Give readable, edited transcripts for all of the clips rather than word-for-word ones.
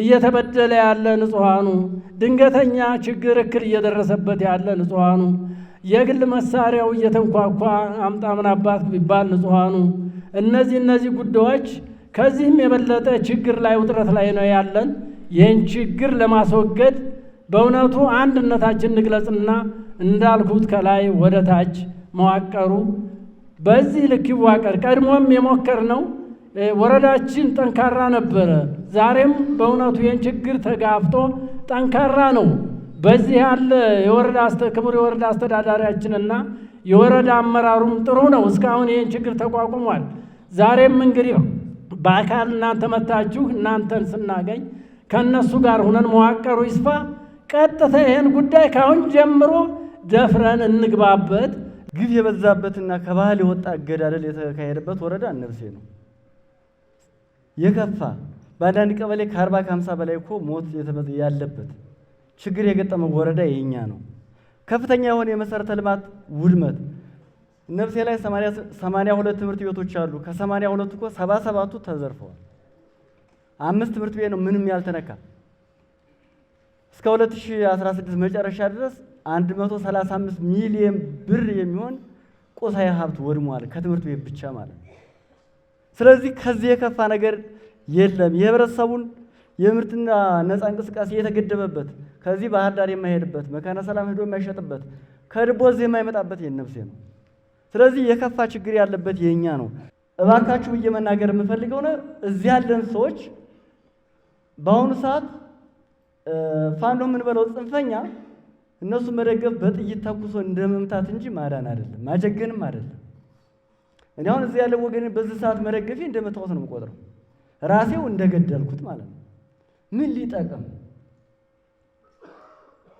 እየተበደለ ያለ ንጹሐኑ፣ ድንገተኛ ችግር እክል እየደረሰበት ያለ ንጹሐኑ፣ የግል መሳሪያው እየተንኳኳ አምጣ ምን አባት ቢባል ንጹሐኑ፣ እነዚህ ጉዳዮች ከዚህም የበለጠ ችግር ላይ ውጥረት ላይ ነው ያለን። ይህን ችግር ለማስወገድ በእውነቱ አንድነታችን እንግለጽና እንዳልኩት ከላይ ወደ ታች መዋቀሩ በዚህ ልክ ይዋቀር። ቀድሞም የሞከርነው ወረዳችን ጠንካራ ነበረ። ዛሬም በእውነቱ ይህን ችግር ተጋፍጦ ጠንካራ ነው። በዚህ ያለ ክቡር የወረዳ አስተዳዳሪያችንና የወረዳ አመራሩም ጥሩ ነው። እስካሁን ይህን ችግር ተቋቁሟል። ዛሬም እንግዲህ በአካል እናንተ መታችሁ እናንተን ስናገኝ ከእነሱ ጋር ሁነን መዋቀሩ ይስፋ። ቀጥታ ይህን ጉዳይ ካሁን ጀምሮ ደፍረን እንግባበት። ግፍ የበዛበትና ከባህል የወጣ አገዳደል የተካሄደበት ወረዳ እነብሴ ነው። የከፋ በአንዳንድ ቀበሌ ከ40 ከ50 በላይ እኮ ሞት ያለበት ችግር የገጠመው ወረዳ የኛ ነው። ከፍተኛ የሆነ የመሰረተ ልማት ውድመት እነብሴ ላይ 82 ትምህርት ቤቶች አሉ። ከ82 እኮ 77ቱ ተዘርፈዋል። 5 ትምህርት ቤት ነው ምንም ያልተነካ። እስከ 2016 መጨረሻ ድረስ 135 ሚሊዮን ብር የሚሆን ቁሳዊ ሀብት ወድሟል ከትምህርት ቤት ብቻ ማለት ነው። ስለዚህ ከዚህ የከፋ ነገር የለም። የህብረተሰቡን የምርትና ነፃ እንቅስቃሴ የተገደበበት ከዚህ ባህር ዳር የማይሄድበት መካነ ሰላም ሄዶ የማይሸጥበት ከድቦ እዚህ የማይመጣበት የነብሴ ነው። ስለዚህ የከፋ ችግር ያለበት የኛ ነው። እባካችሁ ብዬ መናገር የምፈልገው ነው እዚህ ያለን ሰዎች በአሁኑ ሰዓት ፋኖ ምን በለው ጽንፈኛ እነሱ መደገፍ በጥይት ተኩሶ እንደመምታት እንጂ ማዳን አይደለም፣ ማጀገንም አይደለም። እኔ አሁን እዚህ ያለው ወገን በዚህ ሰዓት መደገፌ እንደመታወት ነው የምቆጥረው፣ ራሴው እንደገደልኩት ማለት ነው። ምን ሊጠቅም?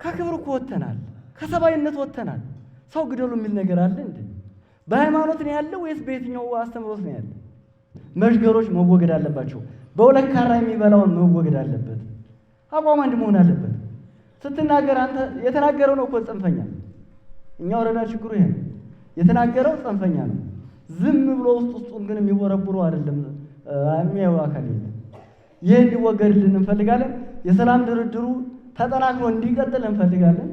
ከክብር እኮ ወጥተናል፣ ከሰባይነት ወጥተናል። ሰው ግደሉ የሚል ነገር አለ እንዴ? በሃይማኖት ነው ያለው ወይስ በየትኛው አስተምሮት ነው ያለው? መሽገሮች መወገድ አለባቸው። በሁለት ካራ የሚበላውን መወገድ አለበት። አቋም አንድ መሆን አለበት። ስትናገር አንተ የተናገረው ነው እኮ ጽንፈኛ። እኛ ወረዳ ችግሩ ይሄ ነው። የተናገረው ጽንፈኛ ነው። ዝም ብሎ ውስጡን ግን የሚወረብሩ አይደለም የሚያዩ አካል የለም። ይህ እንዲወገድልን እንፈልጋለን። የሰላም ድርድሩ ተጠናክሮ እንዲቀጥል እንፈልጋለን።